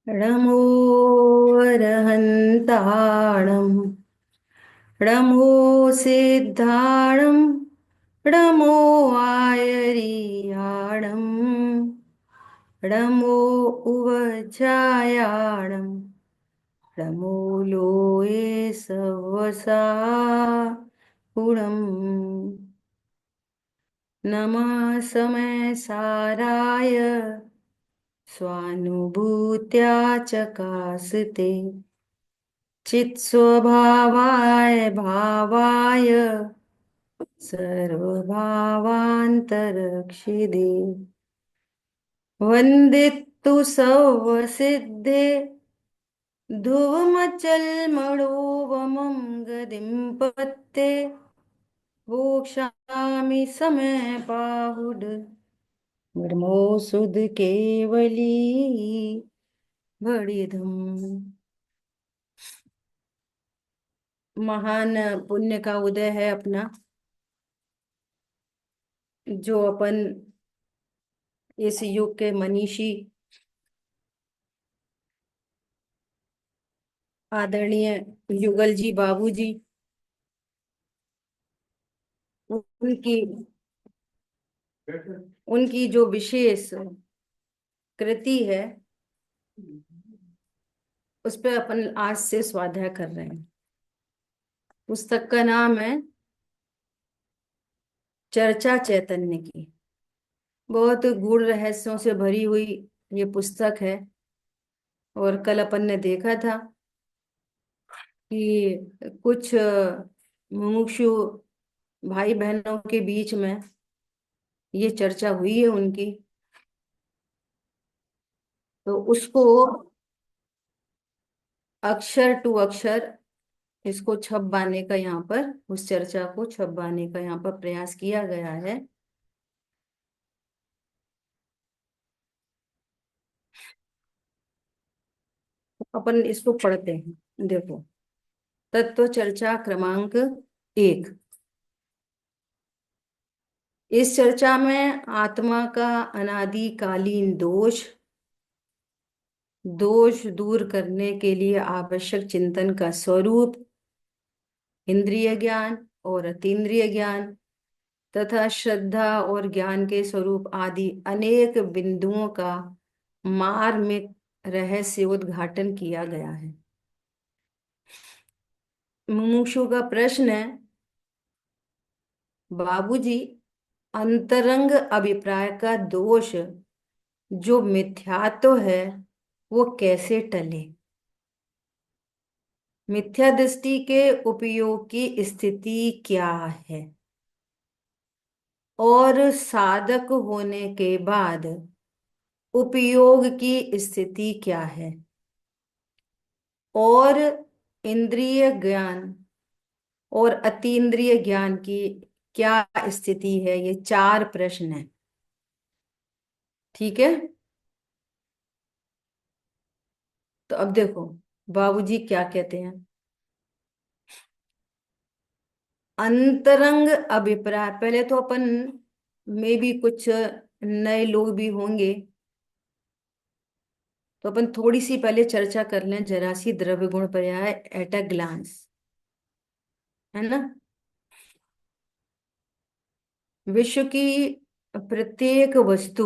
णमोऽर्हन्ताणम् णमो सिद्धाणम् णमो आयर्याणम् णमो उवज्रायाणम् णमो लोये सवसा गुणम् नमः समय साराय स्वानुभूत्या चकास्ते चित्स्वभावाय भावाय सर्वभावान्तरक्षिदे वन्दितु सर्वसिद्धे ध्रुवमचलमणोवमं गतिं पत्ते वोक्षामि समय पाहुड ब्रह्मोऽसुध केवली बड़िधम। महान पुण्य का उदय है अपना, जो अपन इस युग के मनीषी आदरणीय युगल जी बाबू जी, उनकी उनकी जो विशेष कृति है उस पर अपन आज से स्वाध्याय कर रहे हैं। पुस्तक का नाम है चर्चा चैतन्य की। बहुत गूढ़ रहस्यों से भरी हुई ये पुस्तक है। और कल अपन ने देखा था कि कुछ मुमुक्षु भाई बहनों के बीच में ये चर्चा हुई है उनकी, तो उसको अक्षर टू अक्षर इसको छपवाने का यहाँ पर, उस चर्चा को छपवाने का यहाँ पर प्रयास किया गया है। अपन इसको पढ़ते हैं। देखो, तत्व चर्चा क्रमांक 1। इस चर्चा में आत्मा का अनादिकालीन दोष दोष दूर करने के लिए आवश्यक चिंतन का स्वरूप, इंद्रिय ज्ञान और अतीन्द्रिय ज्ञान तथा श्रद्धा और ज्ञान के स्वरूप आदि अनेक बिंदुओं का मार्मिक रहस्य उद्घाटन किया गया है। मुमुक्षु का प्रश्न है, बाबूजी, अंतरंग अभिप्राय का दोष जो मिथ्यात्व है वो कैसे टले? मिथ्या दृष्टि के उपयोग की स्थिति क्या है और साधक होने के बाद उपयोग की स्थिति क्या है, और इंद्रिय ज्ञान और अतीन्द्रिय ज्ञान की क्या स्थिति है? ये 4 प्रश्न है। ठीक है, तो अब देखो बाबूजी क्या कहते हैं। अंतरंग अभिप्राय, पहले तो अपन में भी कुछ नए लोग भी होंगे, तो अपन थोड़ी सी पहले चर्चा कर लें जरा सी द्रव्य गुण पर्याय एट अ ग्लांस, है ना। विश्व की प्रत्येक वस्तु,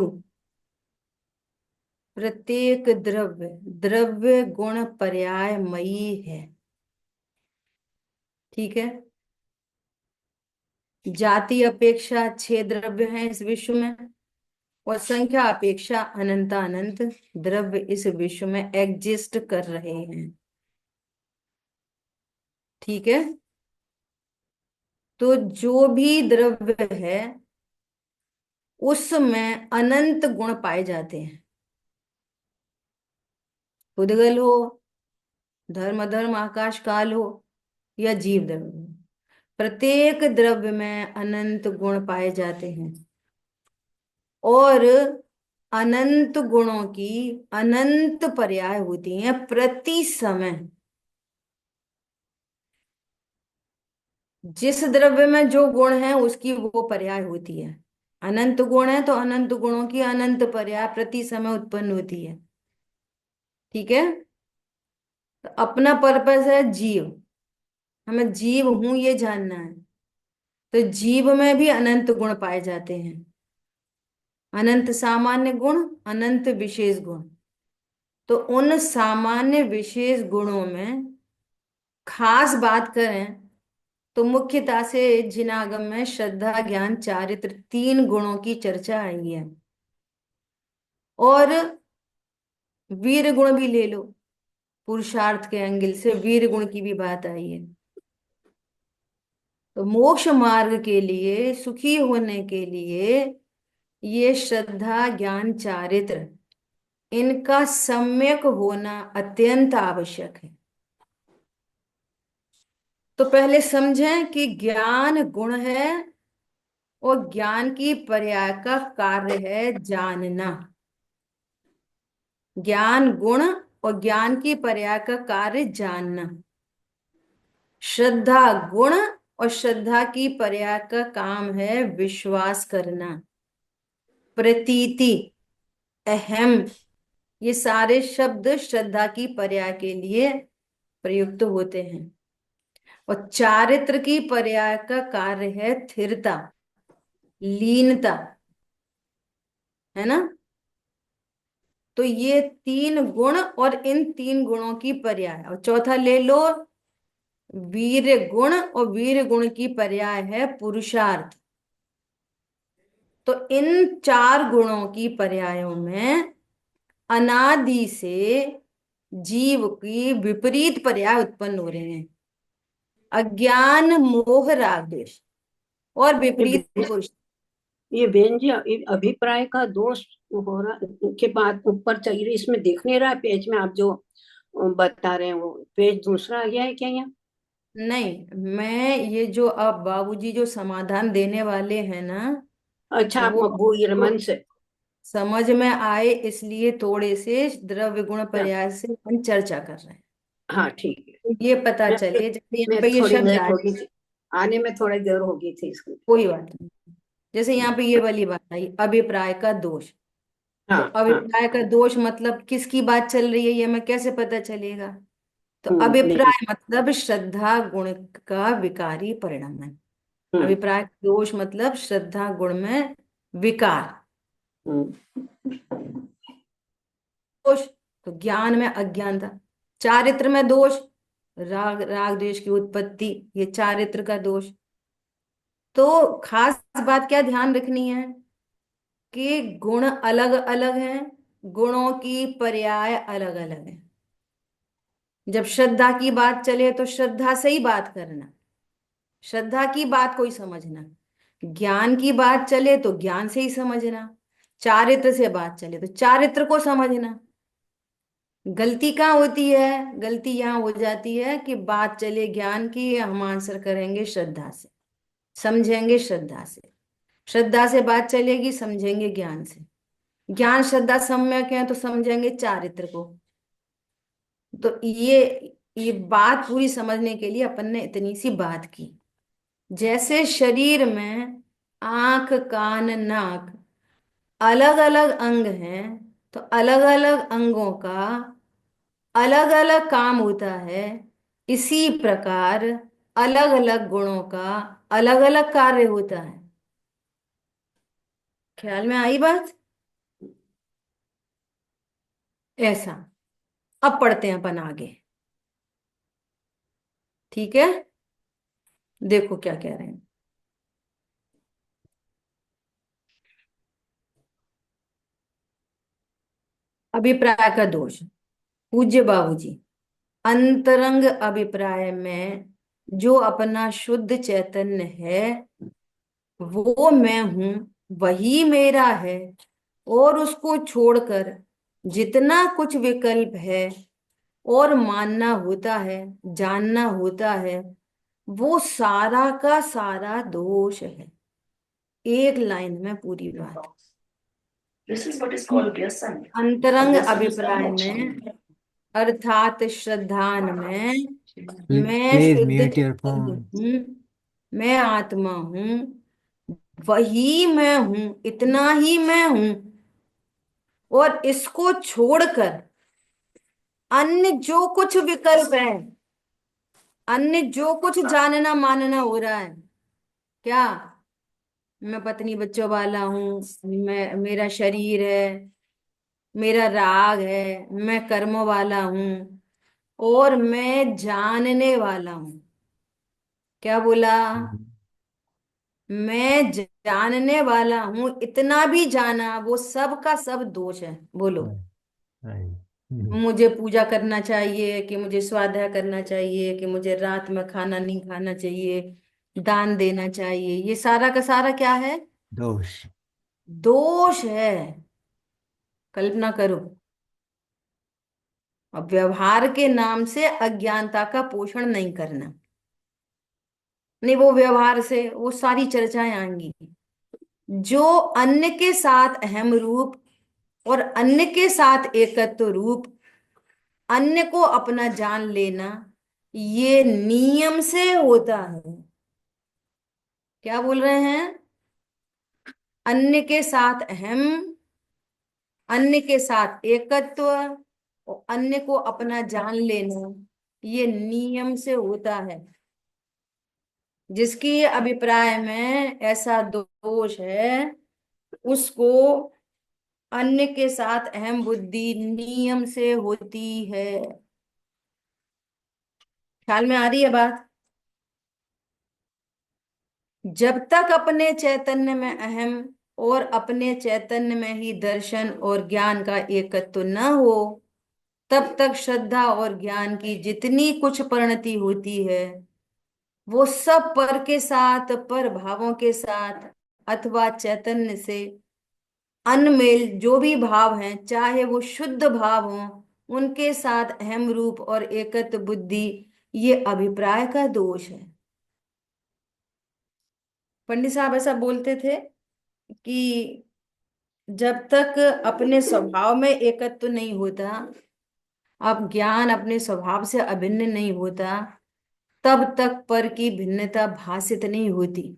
प्रत्येक द्रव्य द्रव्य गुण पर्यायमयी है। ठीक है, जाति अपेक्षा 6 द्रव्य हैं इस विश्व में, और संख्या अपेक्षा अनंत अनंत द्रव्य इस विश्व में एग्जिस्ट कर रहे हैं। ठीक है, तो जो भी द्रव्य है उसमें अनंत गुण पाए जाते हैं। उद्गल हो, धर्म अधर्म आकाश काल हो, या जीव द्रव्य हो, प्रत्येक द्रव्य में अनंत गुण पाए जाते हैं। और अनंत गुणों की अनंत पर्याय होती हैं प्रति समय। जिस द्रव्य में जो गुण है उसकी वो पर्याय होती है। अनंत गुण है तो अनंत गुणों की अनंत पर्याय प्रति समय उत्पन्न होती है। ठीक है। तो अपना पर्पस है जीव, हमें जीव हूं ये जानना है। तो जीव में भी अनंत गुण पाए जाते हैं, अनंत सामान्य गुण, अनंत विशेष गुण। तो उन सामान्य विशेष गुणों में खास बात करें तो मुख्यतः से जिनागम में श्रद्धा ज्ञान चारित्र तीन गुणों की चर्चा आई है। और वीर गुण भी ले लो, पुरुषार्थ के एंगल से वीर गुण की भी बात आई है। तो मोक्ष मार्ग के लिए, सुखी होने के लिए ये श्रद्धा ज्ञान चारित्र, इनका सम्यक होना अत्यंत आवश्यक है। तो पहले समझें कि ज्ञान गुण है और ज्ञान की पर्याय का कार्य है जानना। ज्ञान गुण और ज्ञान की पर्याय का कार्य जानना। श्रद्धा गुण और श्रद्धा की पर्याय का काम है विश्वास करना। प्रतीति, अहम, ये सारे शब्द श्रद्धा की पर्याय के लिए प्रयुक्त होते हैं। और चारित्र की पर्याय का कार्य है स्थिरता, लीनता, है ना। तो ये तीन गुण और इन तीन गुणों की पर्याय। और चौथा ले लो वीर गुण, और वीर गुण की पर्याय है पुरुषार्थ। तो इन चार गुणों की पर्यायों में अनादि से जीव की विपरीत पर्याय उत्पन्न हो रहे हैं। अज्ञान, मोह, राग, द्वेष और ये विपरीत बे- पुरुष। ये बेन जी, ये अभिप्राय का दोष हो रहा के बाद ऊपर चाहिए, इसमें दिख नहीं रहा पेज में, आप जो बता रहे हैं वो पेज दूसरा आ गया है क्या यहाँ? नहीं, मैं ये जो अब बाबूजी जो समाधान देने वाले हैं ना, अच्छा, आप वो वो ये आपको रमन से। समझ में आए इसलिए थोड़े से द्रव्य गुण अच्छा, पर्याय से हम चर्चा कर रहे हैं। हाँ ठीक है। तो ये पता मैं चले, जैसे यहाँ मैं पे ये थोड़ी शब्द लेट आए, हो गई थी, आने में थोड़ी देर हो गई थी इसको। कोई बात नहीं। जैसे यहाँ पे ये वाली बात आई, अभिप्राय का दोष। तो हाँ हाँ। अभिप्राय का दोष मतलब किसकी बात चल रही है ये हमें कैसे पता चलेगा। तो नहीं। अभिप्राय मतलब श्रद्धा गुण का विकारी परिणाम है। हम्म अभिप्राय का दोष मतलब श्रद्धा गुण में विकार। हम्म दोष, तो ज्ञान में अज्ञानता। चारित्र में दोष, राग, राग द्वेष की उत्पत्ति, ये चारित्र का दोष। तो खास बात क्या ध्यान रखनी है कि गुण अलग अलग हैं, गुणों की पर्याय अलग अलग है। जब श्रद्धा की बात चले तो श्रद्धा से ही बात करना, श्रद्धा की बात को ही समझना। ज्ञान की बात चले तो ज्ञान से ही समझना। चारित्र से बात चले तो चारित्र को समझना। गलती कहाँ होती है, गलती यहाँ हो जाती है कि बात चले ज्ञान की, हम आंसर करेंगे श्रद्धा से, समझेंगे श्रद्धा से। श्रद्धा से बात चलेगी, समझेंगे ज्ञान से। ज्ञान श्रद्धा सम्यक है तो समझेंगे चारित्र को। तो ये बात पूरी समझने के लिए अपन ने इतनी सी बात की। जैसे शरीर में आंख, कान, नाक अलग अलग अंग हैं, तो अलग अलग अंगों का अलग अलग काम होता है। इसी प्रकार अलग अलग गुणों का अलग अलग कार्य होता है। ख्याल में आई बात? ऐसा। अब पढ़ते हैं अपन आगे, ठीक है। देखो क्या कह रहे हैं। अभिप्राय का दोष। पूज्य बाबूजी, अंतरंग अभिप्राय में जो अपना शुद्ध चैतन्य है वो मैं हूं, वही मेरा है। और उसको छोड़कर जितना कुछ विकल्प है और मानना होता है, जानना होता है, वो सारा का सारा दोष है। एक लाइन में पूरी बात। This is what is called व्यसन. अंतरंग व्यसन is not अभिप्राय moksha. में अर्थात श्रद्धान में मैं Please शुद्ध mute your चैतन्य phone. हूँ, मैं आत्मा हूँ, वही मैं हूँ, इतना ही मैं हूँ। और इसको छोड़कर अन्य जो कुछ विकल्प है, अन्य जो कुछ जानना मानना हो रहा है, क्या, मैं पत्नी बच्चों वाला हूं, मैं, मेरा शरीर है, मेरा राग है, मैं कर्मों वाला हूं, और मैं जानने वाला हूं। क्या बोला? हम्म, मैं जानने वाला हूं, इतना भी जाना, वो सब का सब दोष है। बोलो। right, right, मुझे पूजा करना चाहिए, कि मुझे स्वाध्याय करना चाहिए, कि मुझे रात में खाना नहीं खाना चाहिए, दान देना चाहिए, ये सारा का सारा क्या है? दोष। दोष है। कल्पना करो, अब व्यवहार के नाम से अज्ञानता का पोषण नहीं करना, नहीं, वो व्यवहार से वो सारी चर्चाएं आएंगी। जो अन्य के साथ अहम रूप और अन्य के साथ एकत्व रूप, अन्य को अपना जान लेना, ये नियम से होता है। क्या बोल रहे हैं? अन्य के साथ अहम, अन्य के साथ एकत्व और अन्य को अपना जान लेना, ये नियम से होता है। जिसकी अभिप्राय में ऐसा दोष है, उसको अन्य के साथ अहम बुद्धि नियम से होती है। ख्याल में आ रही है बात? जब तक अपने चैतन्य में अहम और अपने चैतन्य में ही दर्शन और ज्ञान का एकत्व न हो, तब तक श्रद्धा और ज्ञान की जितनी कुछ परिणति होती है, वो सब पर के साथ, पर भावों के साथ, अथवा चैतन्य से अनमेल जो भी भाव हैं, चाहे वो शुद्ध भाव हों, उनके साथ अहम रूप और एकत्व बुद्धि, ये अभिप्राय का दोष है। पंडित साहब ऐसा बोलते थे कि जब तक अपने स्वभाव में एकत्व नहीं होता, अब ज्ञान अपने स्वभाव से अभिन्न नहीं होता, तब तक पर की भिन्नता भासित नहीं होती।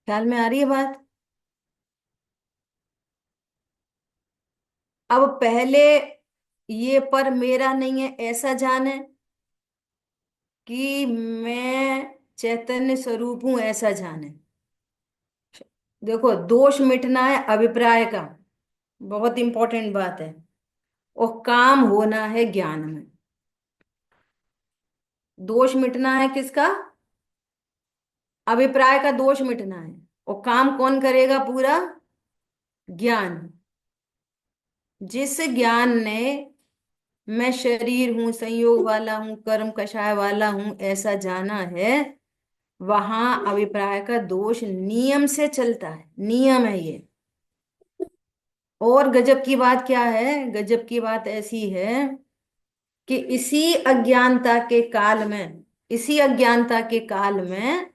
ख्याल में आ रही है बात? अब पहले ये पर मेरा नहीं है ऐसा जाने, कि मैं चैतन्य स्वरूप हूं ऐसा जाने। देखो, दोष मिटना है अभिप्राय का, बहुत इंपॉर्टेंट बात है, और काम होना है ज्ञान में। दोष मिटना है किसका? अभिप्राय का दोष मिटना है। और काम कौन करेगा पूरा? ज्ञान। जिस ज्ञान ने मैं शरीर हूं, संयोग वाला हूं, कर्म कषाय वाला हूं ऐसा जाना है, वहां अभिप्राय का दोष नियम से चलता है, नियम है ये। और गजब की बात क्या है? गजब की बात ऐसी है कि इसी अज्ञानता के काल में, इसी अज्ञानता के काल में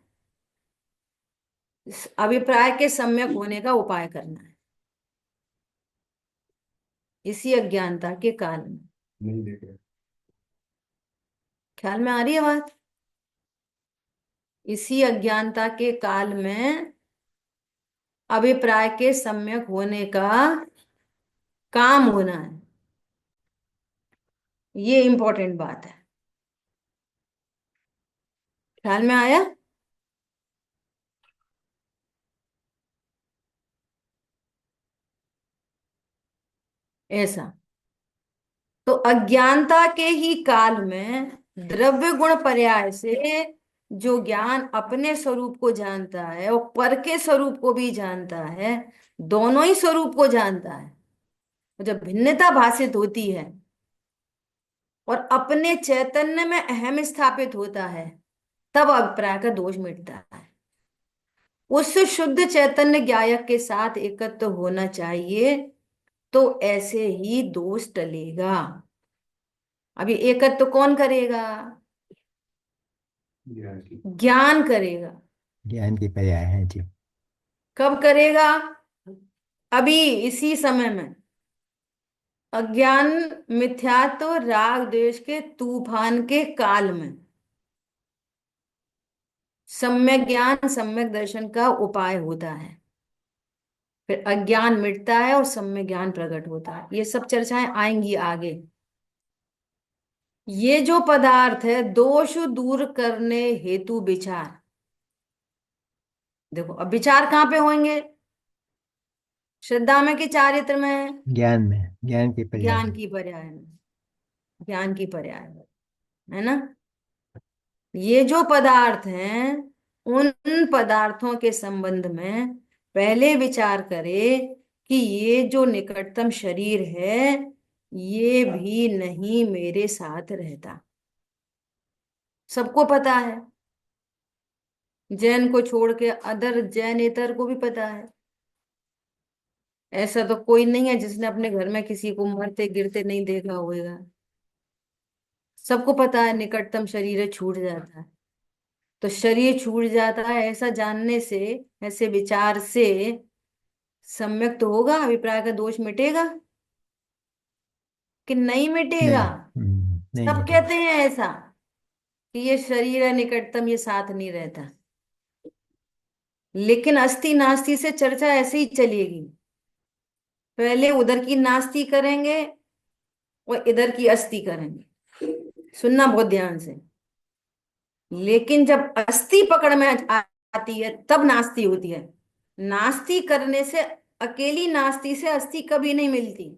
इस अभिप्राय के सम्यक होने का उपाय करना है। इसी अज्ञानता के काल में। नहीं देख रहे। ख्याल में आ रही है बात? इसी अज्ञानता के काल में अभिप्राय के सम्यक होने का काम होना है। ये इंपॉर्टेंट बात है। ख्याल में आया? ऐसा। तो अज्ञानता के ही काल में द्रव्य गुण पर्याय से जो ज्ञान अपने स्वरूप को जानता है और पर के स्वरूप को भी जानता है, दोनों ही स्वरूप को जानता है, जब भिन्नता भाषित होती है और अपने चैतन्य में अहम स्थापित होता है, तब अभिप्राय का दोष मिटता है। उस शुद्ध चैतन्य ज्ञायक के साथ एकत्व होना चाहिए, तो ऐसे ही दोष टलेगा। अभी एकत्व कौन करेगा? ज्ञान की। ज्ञान करेगा। ज्ञान की पर्याय है जी। कब करेगा? अभी इसी समय में। अज्ञान, मिथ्यात्व, राग द्वेष के तूफान के काल में सम्यक ज्ञान, सम्यक दर्शन का उपाय होता है। फिर अज्ञान मिटता है और सम्यक ज्ञान प्रकट होता है। ये सब चर्चाएं आएंगी आगे। ये जो पदार्थ है, दोष दूर करने हेतु विचार। देखो अब विचार कहाँ पे होंगे? श्रद्धा में कि चारित्र में? ज्ञान में, ज्ञान के पर्याय ज्ञान में। की पर्याय में। ज्ञान की पर्याय में, है ना? ये जो पदार्थ हैं, उन पदार्थों के संबंध में पहले विचार करें कि ये जो निकटतम शरीर है, ये भी नहीं मेरे साथ रहता। सबको पता है, जैन को छोड़ के अदर जैनेतर को भी पता है। ऐसा तो कोई नहीं है जिसने अपने घर में किसी को मरते गिरते नहीं देखा होगा। सबको पता है निकटतम शरीर छूट जाता है। तो शरीर छूट जाता है ऐसा जानने से, ऐसे विचार से सम्यक तो होगा, अभिप्राय का दोष मिटेगा कि नहीं मिटेगा? नहीं, नहीं सब मिटेगा। कहते हैं ऐसा कि ये शरीर है निकटतम, ये साथ नहीं रहता। लेकिन अस्थि नास्ति से चर्चा ऐसे ही चलेगी। पहले उधर की नास्ति करेंगे और इधर की अस्थि करेंगे। सुनना बहुत ध्यान से। लेकिन जब अस्थि पकड़ में आती है तब नास्ति होती है। नास्ति करने से, अकेली नास्ति से अस्थि कभी नहीं मिलती।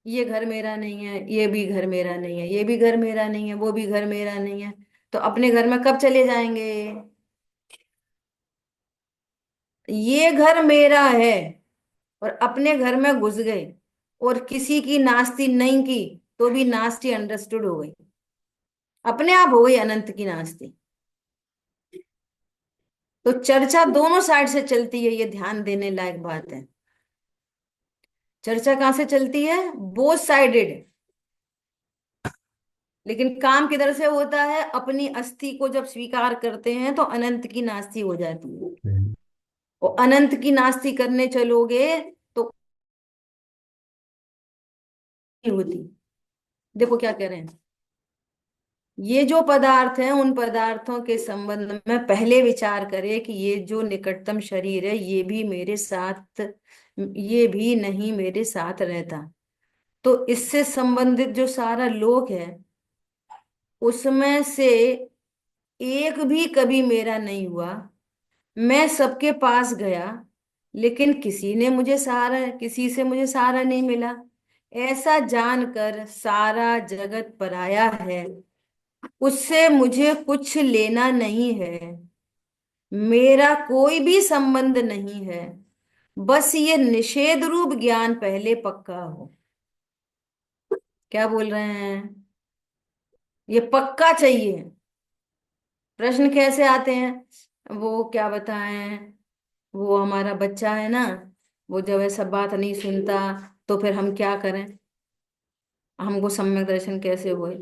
ये घर मेरा नहीं है, ये भी घर मेरा नहीं है, ये भी घर मेरा नहीं है, वो भी घर मेरा नहीं है, तो अपने घर में कब चले जाएंगे? ये घर मेरा है और अपने घर में घुस गए और किसी की नास्ति नहीं की तो भी नास्ति अंडरस्टूड हो गई, अपने आप हो गई अनंत की नास्ति। तो चर्चा दोनों साइड से चलती है, ये ध्यान देने लायक बात है। चर्चा कहां से चलती है? Both sided. लेकिन काम किधर से होता है? अपनी अस्थि को जब स्वीकार करते हैं तो अनंत की नास्ति हो जाती है। हम्म, और अनंत की नास्ति करने चलोगे तो नहीं होती। देखो क्या कह रहे हैं, ये जो पदार्थ हैं उन पदार्थों के संबंध में पहले विचार करें कि ये जो निकटतम शरीर है ये भी मेरे साथ, ये भी नहीं मेरे साथ रहता। तो इससे संबंधित जो सारा लोक है उसमें से एक भी कभी मेरा नहीं हुआ। मैं सबके पास गया लेकिन किसी ने मुझे सहारा, किसी से मुझे सहारा नहीं मिला। ऐसा जानकर सारा जगत पराया है, उससे मुझे कुछ लेना नहीं है, मेरा कोई भी संबंध नहीं है। बस ये निषेध रूप ज्ञान पहले पक्का हो। क्या बोल रहे हैं? ये पक्का चाहिए। प्रश्न कैसे आते हैं? वो क्या बताएं, वो हमारा बच्चा है ना, वो जब ऐसा बात नहीं सुनता तो फिर हम क्या करें? हमको सम्यक दर्शन कैसे हुए?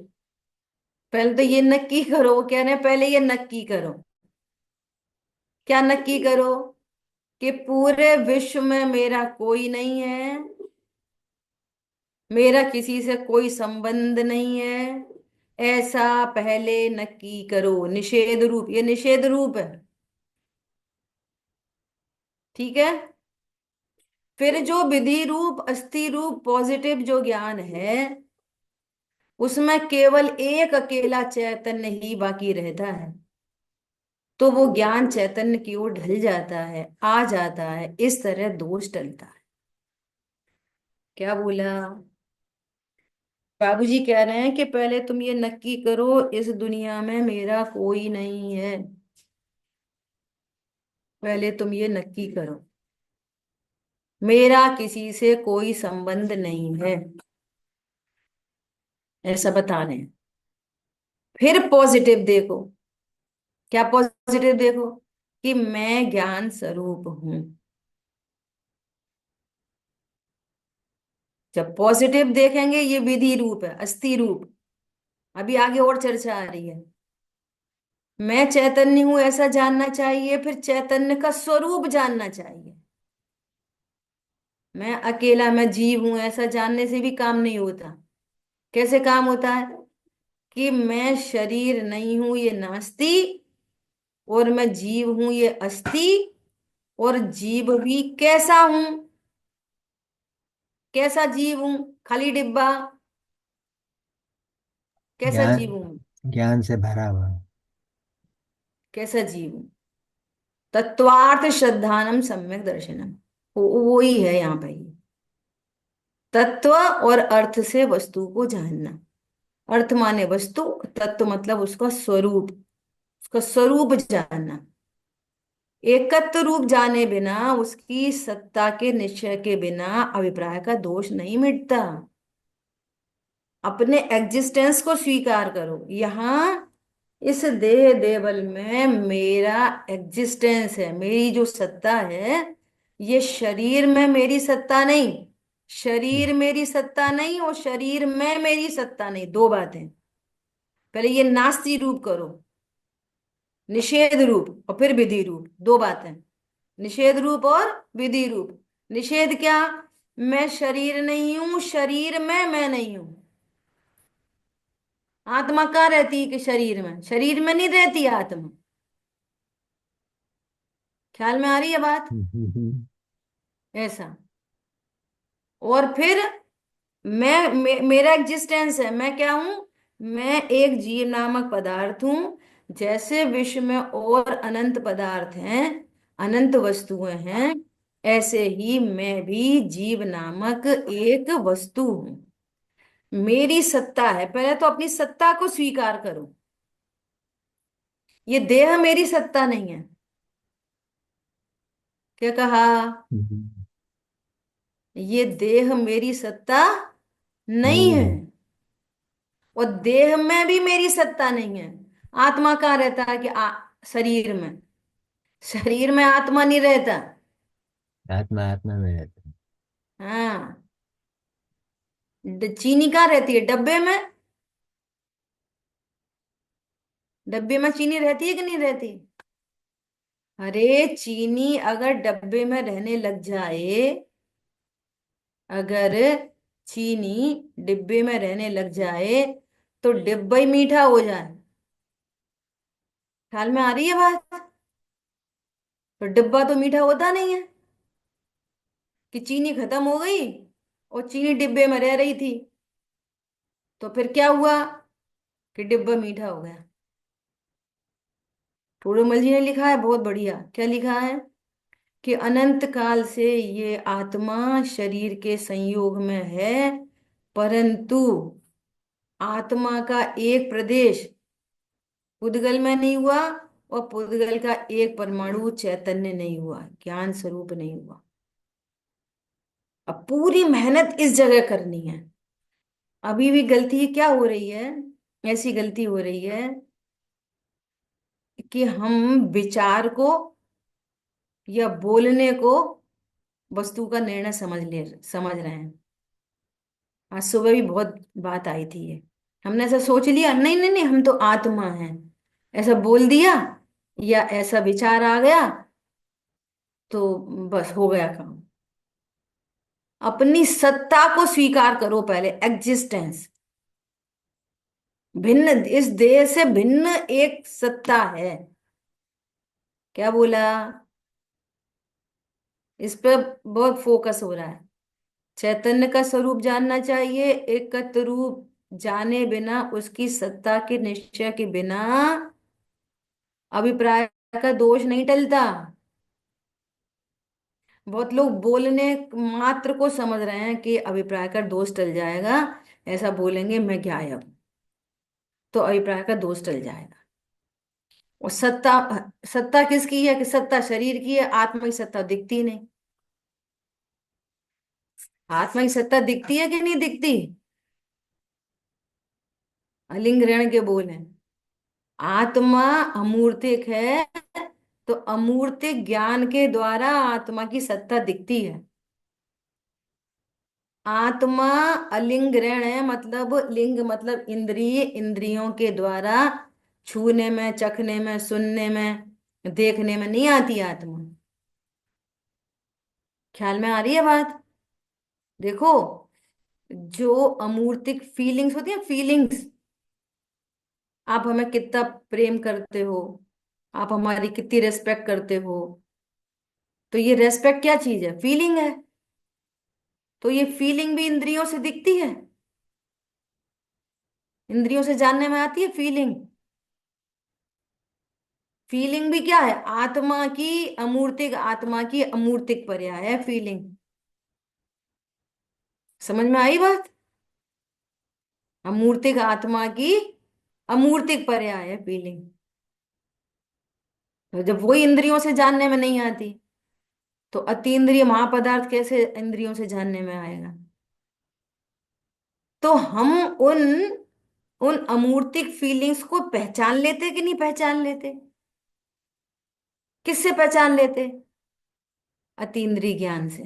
पहले तो ये नक्की करो, वो कह रहे हैं पहले ये नक्की करो। क्या नक्की करो? कि पूरे विश्व में मेरा कोई नहीं है, मेरा किसी से कोई संबंध नहीं है, ऐसा पहले नक्की करो। निषेध रूप, ये निषेध रूप है, ठीक है? फिर जो विधि रूप अस्थि रूप पॉजिटिव जो ज्ञान है उसमें केवल एक अकेला चैतन्य ही बाकी रहता है। तो वो ज्ञान चैतन्य की ओर ढल जाता है, आ जाता है, इस तरह दोष टलता है। क्या बोला? बाबूजी कह रहे हैं कि पहले तुम ये नक्की करो इस दुनिया में मेरा कोई नहीं है। पहले तुम ये नक्की करो मेरा किसी से कोई संबंध नहीं है, ऐसा बता रहे हैं। फिर पॉजिटिव देखो। क्या पॉजिटिव देखो? कि मैं ज्ञान स्वरूप हूं। जब पॉजिटिव देखेंगे, ये विधि रूप है, अस्थि रूप। अभी आगे और चर्चा आ रही है। मैं चैतन्य हूं ऐसा जानना चाहिए, फिर चैतन्य का स्वरूप जानना चाहिए। मैं अकेला, मैं जीव हूं ऐसा जानने से भी काम नहीं होता। कैसे काम होता है? कि मैं शरीर नहीं हूं ये नास्ति, और मैं जीव हूं ये अस्थि, और जीव भी कैसा हूं, कैसा जीव हूं, खाली डिब्बा, कैसा ज्ञान जीव हूं, ज्ञान से भरा हुआ। कैसा जीव हूं। तत्वार्थ श्रद्धानम सम्यक दर्शनम, वो ही है यहाँ पे ये। तत्व और अर्थ से वस्तु को जानना। अर्थ माने वस्तु, तत्व मतलब उसका स्वरूप, उसका स्वरूप जानना। एकत्व रूप जाने बिना, उसकी सत्ता के निश्चय के बिना अभिप्राय का दोष नहीं मिटता। अपने एग्जिस्टेंस को स्वीकार करो। यहाँ इस देह देवल में मेरा एग्जिस्टेंस है, मेरी जो सत्ता है, ये शरीर में मेरी सत्ता नहीं, शरीर मेरी सत्ता नहीं और शरीर में मेरी सत्ता नहीं, दो बातें। पहले ये नास्ती रूप करो, निषेध रूप और फिर विधि रूप, दो बातें। निषेध रूप और विधि रूप। निषेध क्या? मैं शरीर नहीं हूं, शरीर में मैं नहीं हूं। आत्मा कहाँ रहती है कि शरीर में? शरीर में नहीं रहती आत्मा। ख्याल में आ रही है बात? ऐसा। और फिर मेरा एग्जिस्टेंस है, मैं क्या हूं? मैं एक जीव नामक पदार्थ हूं। जैसे विश्व में और अनंत पदार्थ हैं, अनंत वस्तुएं हैं, ऐसे ही मैं भी जीव नामक एक वस्तु हूं। मेरी सत्ता है। पहले तो अपनी सत्ता को स्वीकार करो। ये देह मेरी सत्ता नहीं है। क्या कहा? ये देह मेरी सत्ता नहीं है, और देह में भी मेरी सत्ता नहीं है। आत्मा कहाँ रहता है कि शरीर में। शरीर में आत्मा नहीं रहता। आत्मा आत्मा में रहता है। हाँ। चीनी कहाँ रहती है? डब्बे में। डब्बे में चीनी रहती है कि नहीं रहती? अरे चीनी अगर डब्बे में रहने लग जाए, अगर चीनी डिब्बे में रहने लग जाए तो डिब्बा ही मीठा हो जाए। ख्याल में आ रही है बात? तो डिब्बा तो मीठा होता नहीं है। कि चीनी खत्म हो गई और चीनी डिब्बे में रह रही थी, तो फिर क्या हुआ कि डिब्बा मीठा हो गया। टोडरमल जी ने लिखा है बहुत बढ़िया। क्या लिखा है? कि अनंत काल से ये आत्मा शरीर के संयोग में है, परंतु आत्मा का एक प्रदेश पुद्गल में नहीं हुआ, और पुद्गल का एक परमाणु चैतन्य नहीं हुआ, ज्ञान स्वरूप नहीं हुआ। अब पूरी मेहनत इस जगह करनी है। अभी भी गलती क्या हो रही है? ऐसी गलती हो रही है कि हम विचार को या बोलने को वस्तु का निर्णय समझ रहे हैं। आज सुबह भी बहुत बात आई थी ये। हमने ऐसा सोच लिया, नहीं नहीं नहीं हम तो आत्मा हैं, ऐसा बोल दिया, या ऐसा विचार आ गया तो बस हो गया काम। अपनी सत्ता को स्वीकार करो पहले, एग्जिस्टेंस। भिन्न, इस देह से भिन्न एक सत्ता है। क्या बोला? इस पे बहुत फोकस हो रहा है। चैतन्य का स्वरूप जानना चाहिए। एकत्व रूप जाने बिना, उसकी सत्ता के निश्चय के बिना अभिप्राय का दोष नहीं टलता। बहुत लोग बोलने मात्र को समझ रहे हैं कि अभिप्राय का दोष टल जाएगा, ऐसा बोलेंगे मैं गायब, तो अभिप्राय का दोष टल जाएगा। और सत्ता, सत्ता किसकी है? कि सत्ता शरीर की है, आत्मा की सत्ता दिखती नहीं। आत्मा की सत्ता दिखती है कि नहीं दिखती? अलिंग ऋण के बोल हैं। आत्मा अमूर्तिक है, तो अमूर्तिक ज्ञान के द्वारा आत्मा की सत्ता दिखती है। आत्मा अलिंग ऋण है, मतलब लिंग मतलब इंद्रिय, इंद्रियों के द्वारा छूने में, चखने में, सुनने में, देखने में नहीं आती आत्मा। ख्याल में आ रही है बात? देखो, जो अमूर्तिक फीलिंग्स होती है, फीलिंग्स, आप हमें कितना प्रेम करते हो, आप हमारी कितनी रिस्पेक्ट करते हो, तो ये रेस्पेक्ट क्या चीज है? फीलिंग है। तो ये फीलिंग भी इंद्रियों से दिखती है, इंद्रियों से जानने में आती है फीलिंग। फीलिंग भी क्या है? आत्मा की अमूर्तिक, आत्मा की अमूर्तिक पर्याय है फीलिंग। समझ में आई बात? अमूर्तिक आत्मा की अमूर्तिक पर्याय है फीलिंग। तो जब वही इंद्रियों से जानने में नहीं आती, तो अतीन्द्रिय महापदार्थ कैसे इंद्रियों से जानने में आएगा? तो हम उन उन अमूर्तिक फीलिंग्स को पहचान लेते कि नहीं पहचान लेते? किससे पहचान लेते? अतीन्द्रिय ज्ञान से।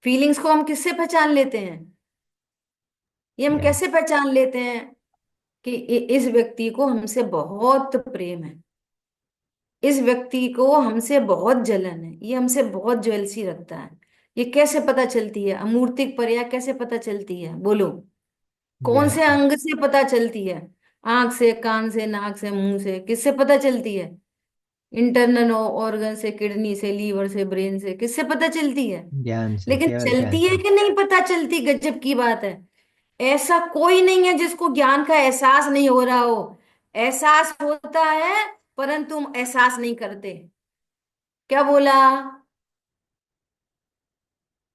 फीलिंग्स को हम किससे पहचान लेते हैं? ये हम ज्ञान। कैसे पहचान लेते हैं कि इस व्यक्ति को हमसे बहुत प्रेम है, इस व्यक्ति को हमसे बहुत जलन है, ये हमसे बहुत जेलसी रखता है? ये कैसे पता चलती है? अमूर्तिक पर्याय कैसे पता चलती है? बोलो। कौन ज्ञान से से। अंग से पता चलती है? आंख से, कान से, नाक से, मुंह से? किससे पता चलती है? इंटरनल ऑर्गन से, किडनी से, लीवर से, ब्रेन से? किससे पता चलती है? ज्ञान से, लेकिन केवल ज्ञान चलती है से। कि नहीं पता चलती? गजब की बात है। ऐसा कोई नहीं है जिसको ज्ञान का एहसास नहीं हो रहा हो। एहसास होता है, परंतु हम एहसास नहीं करते। क्या बोला?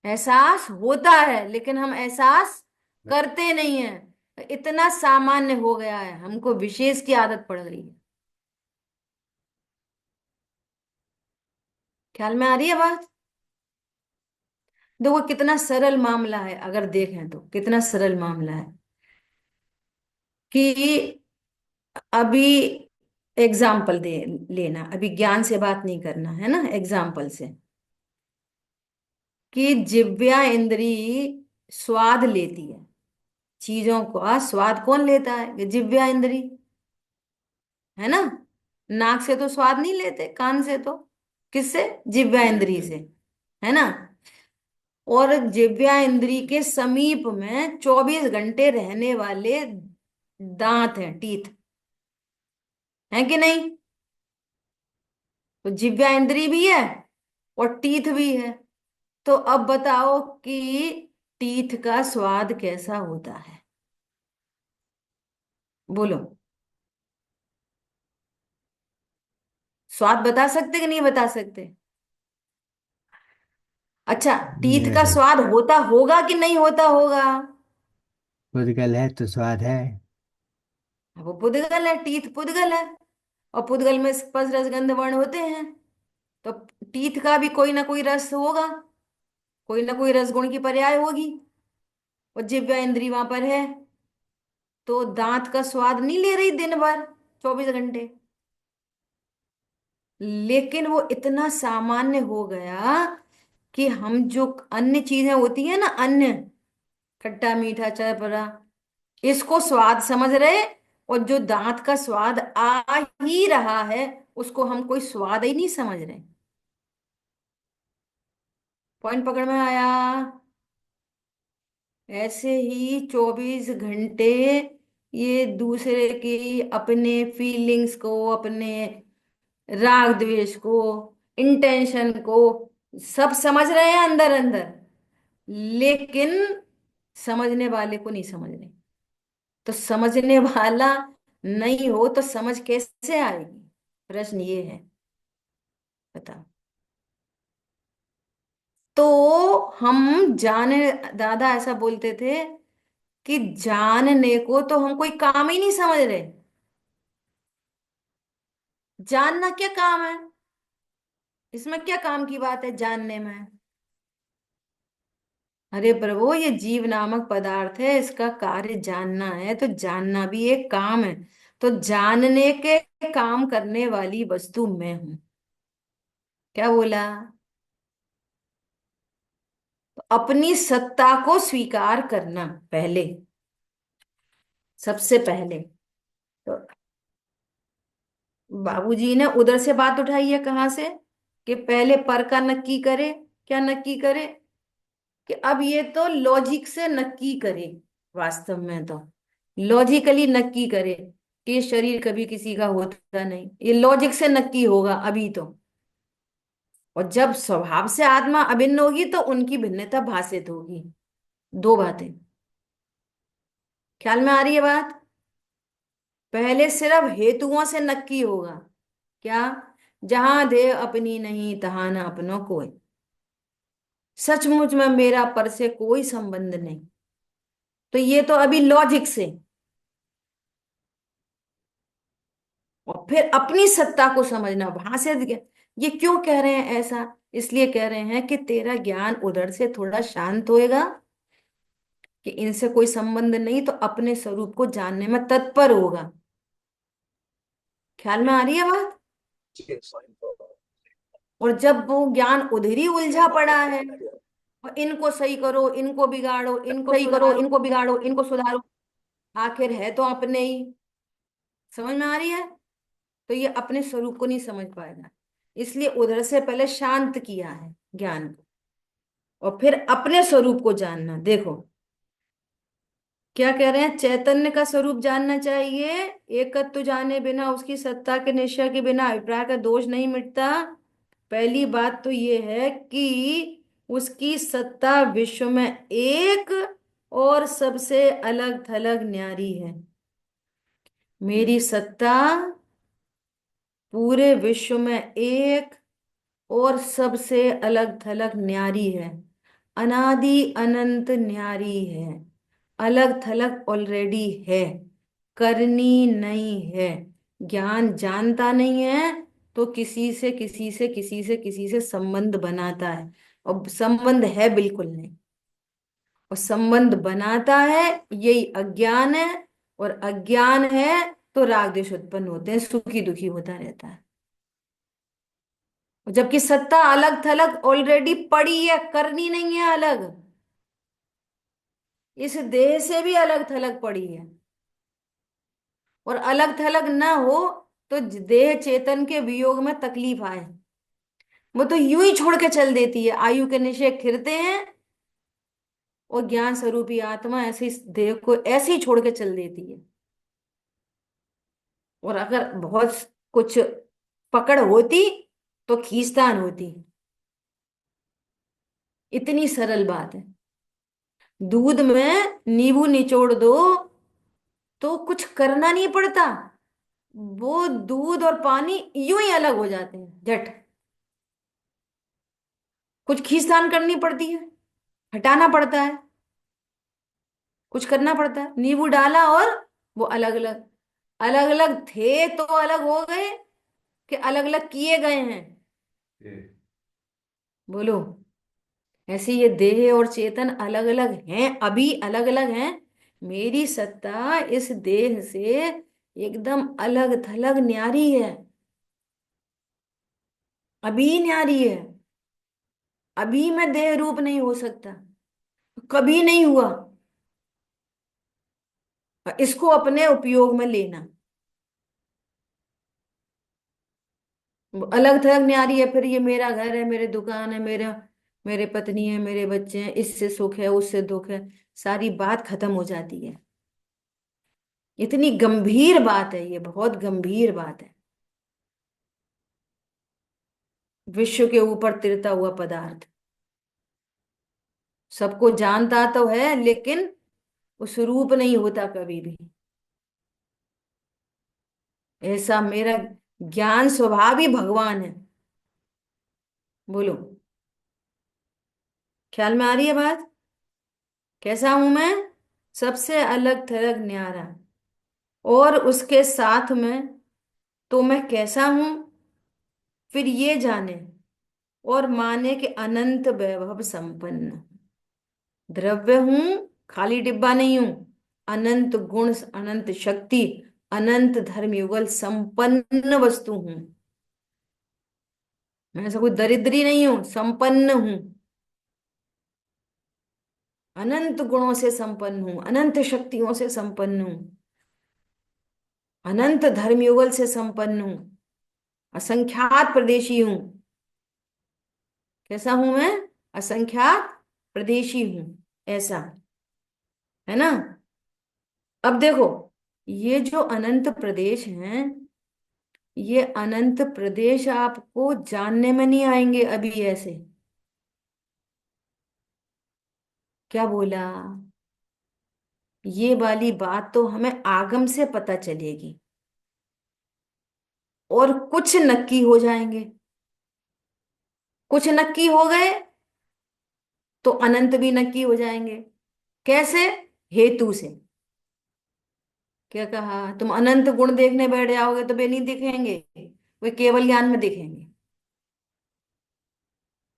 एहसास होता है लेकिन हम एहसास करते नहीं है। इतना सामान्य हो गया है, हमको विशेष की आदत पड़ गई है। ख्याल में आ रही है बात? देखो कितना सरल मामला है, अगर देखें तो कितना सरल मामला है कि अभी एग्जाम्पल दे लेना, अभी ज्ञान से बात नहीं करना है ना, एग्जाम्पल से। कि जिह्वा इंद्री स्वाद लेती है, चीजों का स्वाद कौन लेता है? जिह्वा इंद्री, है ना। नाक से तो स्वाद नहीं लेते, कान से तो, किससे? जिह्वा इंद्री से, है ना। और जिह्वा इंद्री के समीप में 24 घंटे रहने वाले दांत हैं, टीथ, है कि नहीं? तो जिह्वा इंद्री भी है और टीथ भी है। तो अब बताओ कि टीथ का स्वाद कैसा होता है? बोलो। स्वाद बता सकते कि नहीं बता सकते? अच्छा, नहीं टीथ का बता। स्वाद होता होगा कि नहीं होता होगा? पुद्गल है तो स्वाद है। वो पुद्गल है, टीथ पुद्गल है, और पुद्गल में स्पर्श रस गंध वर्ण होते हैं। तो टीथ का भी कोई ना कोई रस होगा, कोई ना कोई रस गुण की पर्याय होगी, और जिह्वा इंद्री वहां पर है। तो दांत का स्वाद नहीं ले रही दिन भर, 24 घंटे। लेकिन वो इतना सामान्य हो गया कि हम जो अन्य चीजें होती है ना, अन्य, खट्टा मीठा चाय परा, इसको स्वाद समझ रहे, और जो दांत का स्वाद आ ही रहा है उसको हम कोई स्वाद ही नहीं समझ रहे। पॉइंट पकड़ में आया? ऐसे ही 24 घंटे ये दूसरे की, अपने फीलिंग्स को, अपने राग द्वेष को, इंटेंशन को सब समझ रहे हैं अंदर अंदर, लेकिन समझने वाले को नहीं समझ रहे। तो समझने वाला नहीं हो तो समझ कैसे आएगी? प्रश्न ये है, बताओ। तो हम जाने, दादा ऐसा बोलते थे कि जानने को तो हम कोई काम ही नहीं समझ रहे। जानना क्या काम है? इसमें क्या काम की बात है जानने में? अरे प्रभु, ये जीव नामक पदार्थ है, इसका कार्य जानना है, तो जानना भी एक काम है। तो जानने के काम करने वाली वस्तु मैं हूं। क्या बोला? तो अपनी सत्ता को स्वीकार करना पहले, सबसे पहले। तो बाबूजी ने उधर से बात उठाई है, कहाँ से? कि पहले पर का नक्की करे। क्या नक्की करे? कि अब ये तो लॉजिक से नक्की करे, वास्तव में तो लॉजिकली नक्की करे कि ये शरीर कभी किसी का होता नहीं, ये लॉजिक से नक्की होगा अभी तो। और जब स्वभाव से आत्मा अभिन्न होगी तो उनकी भिन्नता भाषित होगी। दो बातें ख्याल में आ रही है बात। पहले सिर्फ हेतुओं से नक्की होगा। क्या? जहां देह अपनी नहीं तहां न अपनों कोई, सचमुच में मेरा पर से कोई संबंध नहीं। तो ये तो अभी लॉजिक से। और फिर अपनी सत्ता को समझना, वहां से ये क्यों कह रहे हैं ऐसा? इसलिए कह रहे हैं कि तेरा ज्ञान उधर से थोड़ा शांत होएगा, कि इनसे कोई संबंध नहीं, तो अपने स्वरूप को जानने में तत्पर होगा। ख्याल में आ रही है बात? और जब वो ज्ञान उधर ही उलझा पड़ा है, और इनको सही करो, इनको बिगाड़ो, इनको सही करो, इनको बिगाड़ो, इनको सुधारो, आखिर है तो अपने ही। समझ में आ रही है? तो ये अपने स्वरूप को नहीं समझ पाएगा। इसलिए उधर से पहले शांत किया है ज्ञान को, और फिर अपने स्वरूप को जानना। देखो क्या कह रहे हैं, चैतन्य का स्वरूप जानना चाहिए। एकत्व जाने बिना, उसकी सत्ता के निश्चय के बिना अभिप्राय का दोष नहीं मिटता। पहली बात तो ये है कि उसकी सत्ता विश्व में एक और सबसे अलग थलग न्यारी है। मेरी सत्ता पूरे विश्व में एक और सबसे अलग थलग न्यारी है, अनादि अनंत न्यारी है, अलग थलग ऑलरेडी है, करनी नहीं है। ज्ञान जानता नहीं है तो किसी से किसी से किसी से किसी से संबंध बनाता है, और संबंध है बिल्कुल नहीं। और संबंध बनाता है, यही अज्ञान है। और अज्ञान है तो राग द्वेष उत्पन्न होते हैं, सुखी दुखी होता रहता है। जबकि सत्ता अलग थलग ऑलरेडी पड़ी है, करनी नहीं है अलग। इस देह से भी अलग थलग पड़ी है। और अलग थलग ना हो तो देह चेतन के वियोग में तकलीफ आए, वो तो यूं ही छोड़ के चल देती है। आयु के निशे खिरते हैं, और ज्ञान स्वरूपी आत्मा ऐसे इस देह को ऐसे ही छोड़ के चल देती है। और अगर बहुत कुछ पकड़ होती तो खींचतान होती। इतनी सरल बात है। दूध में नींबू निचोड़ दो तो कुछ करना नहीं पड़ता, वो दूध और पानी यूं ही अलग हो जाते हैं झट। कुछ खींचतान करनी पड़ती है, हटाना पड़ता है, कुछ करना पड़ता है। नींबू डाला और वो अलग अलग, अलग अलग थे तो अलग हो गए, कि अलग अलग किए गए हैं? बोलो। ऐसे ये देह और चेतन अलग अलग हैं, अभी अलग अलग हैं। मेरी सत्ता इस देह से एकदम अलग थलग न्यारी है, अभी न्यारी है। अभी मैं देह रूप नहीं हो सकता, कभी नहीं हुआ। इसको अपने उपयोग में लेना। अलग थलग न्यारी है, फिर ये मेरा घर है, मेरे दुकान है, मेरा मेरे पत्नी है, मेरे बच्चे हैं, इससे सुख है, उससे दुख है, सारी बात खत्म हो जाती है। इतनी गंभीर बात है ये, बहुत गंभीर बात है। विश्व के ऊपर तिरता हुआ पदार्थ सबको जानता तो है, लेकिन उस रूप नहीं होता कभी भी। ऐसा मेरा ज्ञान स्वभाव ही भगवान है। बोलो, ख्याल में आ रही है बात? कैसा हूं मैं? सबसे अलग थलग न्यारा। और उसके साथ में तो मैं कैसा हूं, फिर ये जाने और माने कि अनंत वैभव संपन्न द्रव्य हूं, खाली डिब्बा नहीं हूं। अनंत गुण, अनंत शक्ति, अनंत धर्म युगल संपन्न वस्तु हूं। मैं ऐसा कोई दरिद्री नहीं हूं, संपन्न हूं। अनंत गुणों से संपन्न हूं, अनंत शक्तियों से संपन्न हूं, अनंत धर्म युगल से संपन्न हूं, असंख्यात प्रदेशी हूं। कैसा हूं मैं? असंख्यात प्रदेशी हूं, ऐसा है ना। अब देखो, ये जो अनंत प्रदेश हैं, ये अनंत प्रदेश आपको जानने में नहीं आएंगे अभी ऐसे। क्या बोला? ये वाली बात तो हमें आगम से पता चलेगी, और कुछ नक्की हो जाएंगे। कुछ नक्की हो गए तो अनंत भी नक्की हो जाएंगे। कैसे? हेतु से। क्या कहा? तुम अनंत गुण देखने बैठ जाओगे तो वे नहीं दिखेंगे, वे केवल ज्ञान में दिखेंगे।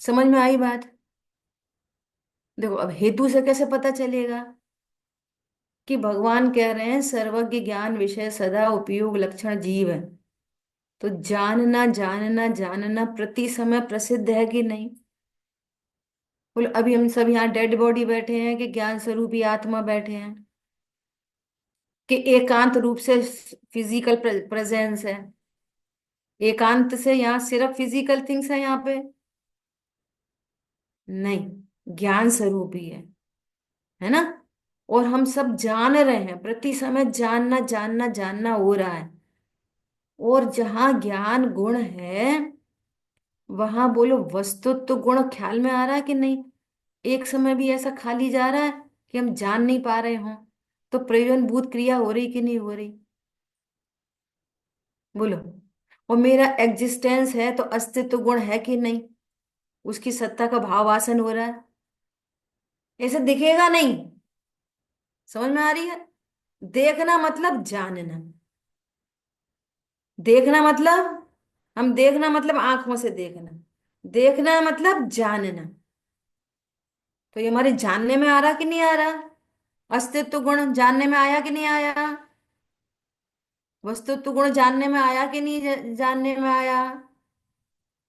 समझ में आई बात? देखो, अब हेतु से कैसे पता चलेगा? कि भगवान कह रहे हैं सर्वज्ञ ज्ञान विषय सदा उपयोग लक्षण जीव है। तो जानना जानना जानना प्रति समय प्रसिद्ध है कि नहीं? बोलो, अभी हम सब यहाँ डेड बॉडी बैठे हैं कि ज्ञान स्वरूपी आत्मा बैठे हैं? कि एकांत रूप से फिजिकल प्रेजेंस है? एकांत से यहाँ सिर्फ फिजिकल थिंग्स है यहाँ पे? नहीं, ज्ञान स्वरूप ही है ना? और हम सब जान रहे हैं, प्रति समय जानना जानना जानना हो रहा है। और जहां ज्ञान गुण है, वहां बोलो वस्तुत्व गुण ख्याल में आ रहा है कि नहीं? एक समय भी ऐसा खाली जा रहा है कि हम जान नहीं पा रहे हों? तो प्रयोजनभूत क्रिया हो रही कि नहीं हो रही? बोलो। और मेरा एग्जिस्टेंस है तो अस्तित्व गुण है कि नहीं? उसकी सत्ता का भावासन हो रहा है। ऐसे दिखेगा नहीं। समझ में आ रही है? देखना मतलब जानना। देखना मतलब, हम देखना मतलब आंखों से देखना। देखना मतलब जानना। तो ये हमारे जानने में आ रहा कि नहीं आ रहा? अस्तित्व गुण जानने में आया कि नहीं आया? वस्तुत्व गुण जानने में आया कि नहीं जानने में आया?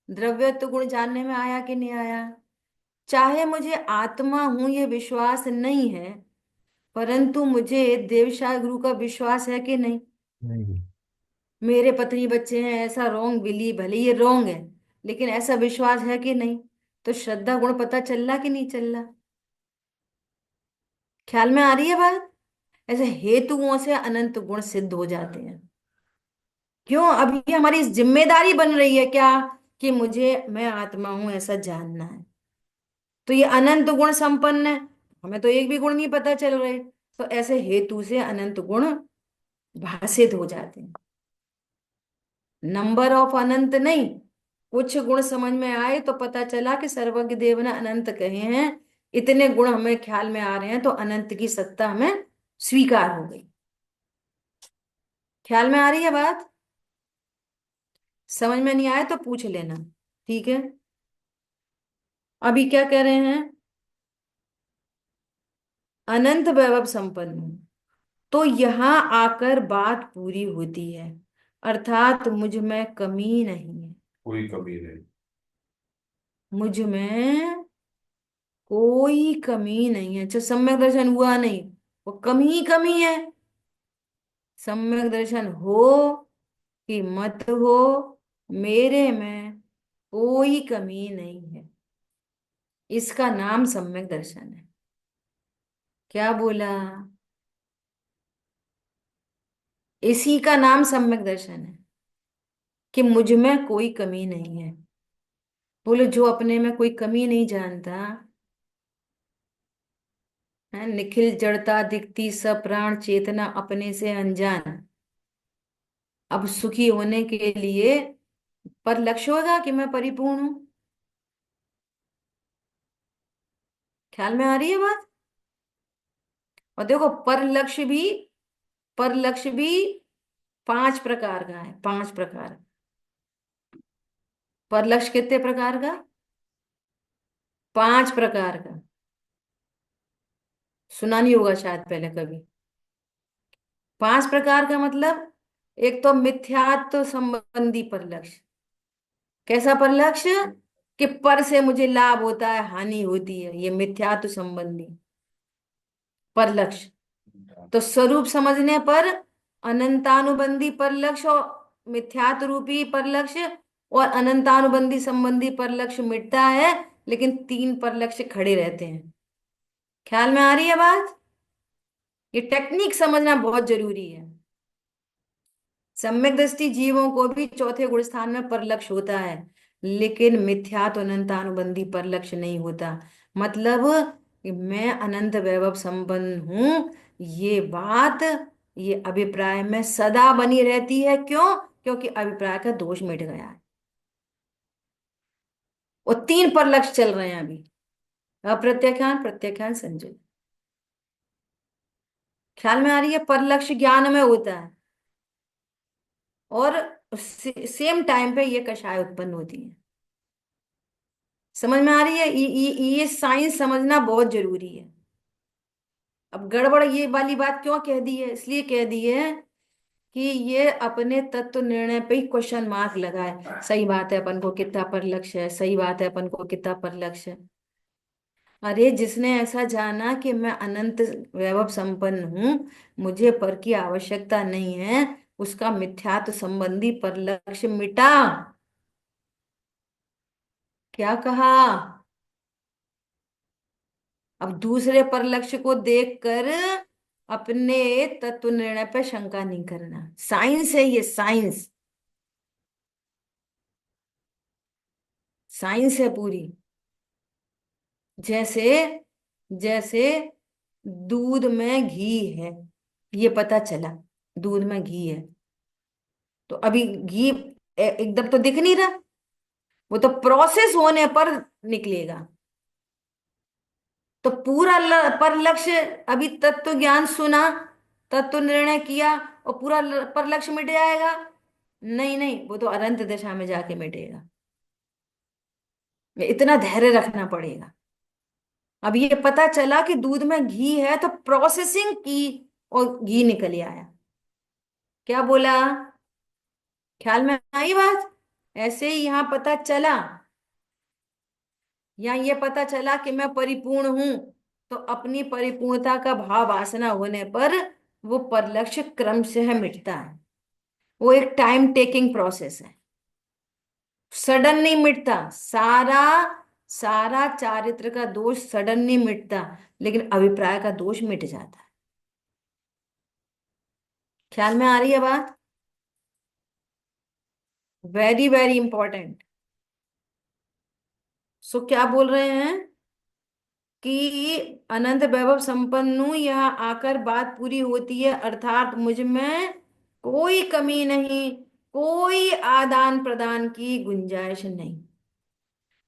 द्रव्यत्व गुण जानने में आया कि नहीं आया? चाहे मुझे आत्मा हूं ये विश्वास नहीं है, परंतु मुझे देवशाह गुरु का विश्वास है कि नहीं? नहीं। मेरे पत्नी बच्चे हैं, ऐसा रोंग बिली, भले ये रोंग है, लेकिन ऐसा विश्वास है कि नहीं? तो श्रद्धा गुण पता चल रहा कि नहीं चल रहा? ख्याल में आ रही है बात? ऐसे हेतुओं से अनंत गुण सिद्ध हो जाते हैं। क्यों? अभी हमारी जिम्मेदारी बन रही है क्या? कि मुझे, मैं आत्मा हूं ऐसा जानना है। तो ये अनंत गुण संपन्न है, हमें तो एक भी गुण नहीं पता चल रहे। तो ऐसे हेतु से अनंत गुण भाषित हो जाते हैं। नंबर ऑफ अनंत नहीं, कुछ गुण समझ में आए तो पता चला कि सर्वज्ञ देव ने अनंत कहे हैं। इतने गुण हमें ख्याल में आ रहे हैं तो अनंत की सत्ता हमें स्वीकार हो गई। ख्याल में आ रही है बात? समझ में नहीं आए तो पूछ लेना। ठीक है? अभी क्या कह रहे हैं? अनंत वैभव संपन्न हूं। तो यहां आकर बात पूरी होती है, अर्थात मुझ में कमी नहीं है। कोई कमी नहीं। मुझ में कोई कमी नहीं है। अच्छा, सम्यक दर्शन हुआ नहीं, वो कमी ही कमी है। सम्यक दर्शन हो कि मत हो, मेरे में कोई कमी नहीं है। इसका नाम सम्यक दर्शन है। क्या बोला? इसी का नाम सम्यक दर्शन है कि मुझ में कोई कमी नहीं है। बोलो, जो अपने में कोई कमी नहीं जानता है, निखिल जड़ता दिखती सब प्राण चेतना अपने से अनजान, अब सुखी होने के लिए पर लक्ष्य होगा कि मैं परिपूर्ण हूं। ख्याल में आ रही है बात? और देखो, पर लक्ष्य भी 5 प्रकार का है। 5 प्रकार। पर लक्ष्य कितने प्रकार का? 5 प्रकार का। सुना नहीं होगा शायद पहले कभी। 5 प्रकार का मतलब, एक तो मिथ्यात्व संबंधी पर लक्ष्य। कैसा पर लक्ष्य? कि पर से मुझे लाभ होता है, हानि होती है, ये मिथ्यात्व संबंधी पर लक्ष्य। तो स्वरूप समझने पर अनंतानुबंधी पर लक्ष्य और मिथ्यात्व रूपी पर लक्ष्य और अनंतानुबंधी संबंधी पर लक्ष्य मिटता है, लेकिन 3 पर लक्ष्य खड़े रहते हैं। ख्याल में आ रही है बात? ये टेक्निक समझना बहुत जरूरी है। सम्यक दृष्टि जीवों को भी चौथे गुण स्थान में परलक्ष होता है, लेकिन मिथ्यात अनंतानुबंधी परलक्ष नहीं होता। मतलब कि मैं अनंत वैभव संपन्न हूं, ये बात, ये अभिप्राय में सदा बनी रहती है। क्यों? क्योंकि अभिप्राय का दोष मिट गया है। और 3 परलक्ष चल रहे हैं अभी, अप्रत्याख्यान, प्रत्याख्यान, संजय। ख्याल में आ रही है? परलक्ष ज्ञान में होता है और सेम टाइम पे ये कषाय उत्पन्न होती है। समझ में आ रही है? ये साइंस समझना बहुत जरूरी है। अब गड़बड़ ये वाली बात क्यों कह दी है? इसलिए कह दी है कि ये अपने तत्व निर्णय पे ही क्वेश्चन मार्क लगाए। सही बात है, अपन को कितना पर लक्ष्य है, सही बात है, अपन को कितना पर लक्ष्य है। अरे जिसने ऐसा जाना कि मैं अनंत वैभव संपन्न हूं, मुझे पर की आवश्यकता नहीं है, उसका मिथ्यात्व संबंधी पर लक्ष्य मिटा। क्या कहा? अब दूसरे पर लक्ष्य को देखकर अपने तत्व निर्णय पर शंका नहीं करना। साइंस है ये, साइंस, साइंस है पूरी। जैसे जैसे दूध में घी है, ये पता चला दूध में घी है, तो अभी घी एकदम तो दिख नहीं रहा, वो तो प्रोसेस होने पर निकलेगा। तो पूरा पर लक्ष्य, अभी तत्व ज्ञान सुना, तत्व निर्णय किया और पूरा पर लक्ष्य मिट जाएगा? नहीं नहीं, वो तो अनंत दशा में जाके मिटेगा। इतना धैर्य रखना पड़ेगा। अब ये पता चला कि दूध में घी है, तो प्रोसेसिंग की और घी निकल आया। क्या बोला? ख्याल में आई बात? ऐसे ही यहां पता चला, या ये पता चला कि मैं परिपूर्ण हूं, तो अपनी परिपूर्णता का भाव वासना होने पर वो परलक्ष्य क्रम से मिटता है। वो एक टाइम टेकिंग प्रोसेस है, सडन नहीं मिटता। सारा सारा चारित्र का दोष सडन नहीं मिटता, लेकिन अभिप्राय का दोष मिट जाता है। ख्याल में आ रही है बात? Very very important. सो क्या बोल रहे हैं कि अनंत वैभव संपन्न हूं, यहाँ आकर बात पूरी होती है, अर्थात मुझ में कोई कमी नहीं, कोई आदान प्रदान की गुंजाइश नहीं,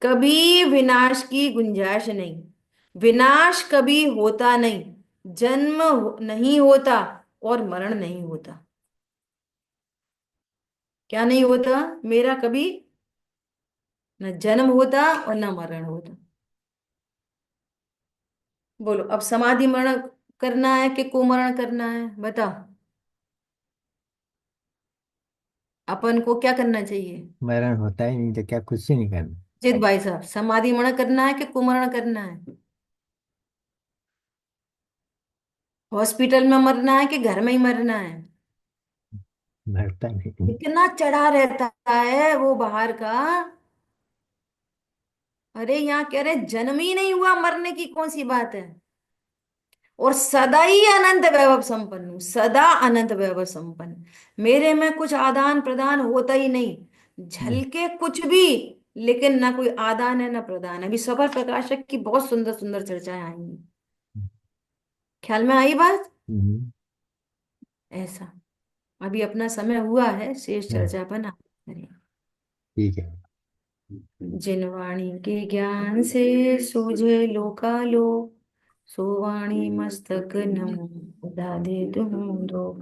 कभी विनाश की गुंजाइश नहीं। विनाश कभी होता नहीं, जन्म नहीं होता और मरण नहीं होता। क्या नहीं होता? मेरा कभी न जन्म होता और न मरण होता। बोलो, अब समाधि मरण करना है कि कुमरण करना है? बताओ, अपन को क्या करना चाहिए? मरण होता ही नहीं तो क्या, कुछ ही नहीं करना। जित भाई साहब, समाधि मरण करना है कि कुमरण करना है? हॉस्पिटल में मरना है कि घर में ही मरना है? मरता नहीं। इतना चढ़ा रहता है वो बाहर का। अरे यहाँ कह रहे जन्म ही नहीं हुआ, मरने की कौन सी बात है? और सदा ही अनंत वैभव संपन्न हूं, सदा अनंत वैभव संपन्न। मेरे में कुछ आदान प्रदान होता ही नहीं, झलके कुछ भी, लेकिन ना कोई आदान है ना प्रदान है। अभी स्वपर प्रकाशक की बहुत सुंदर सुंदर चर्चाएं आएंगी। ख्याल में आई बात? हम्म, ऐसा। अभी अपना समय हुआ है, शेष हाँ, चर्चा पर ना करें। ठीक है। जिन वाणी के ज्ञान से सूझे लोकालो, सो वाणी मस्तक नमो दादे तुम दो।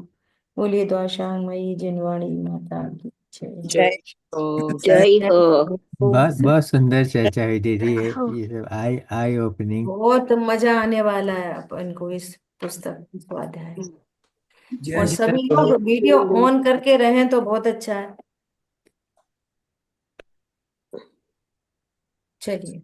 बोलिए द्वाशांग जिन वाणी माता की जय। जय हो, जय हो। बहुत बहुत सुंदर चर्चा हुई दीदी, ये सब आई आई ओपनिंग। बहुत मजा आने वाला है अपन को इस पुस्तक स्वाध्याय। और सभी लोग वीडियो ऑन करके रहें तो बहुत अच्छा है। चलिए।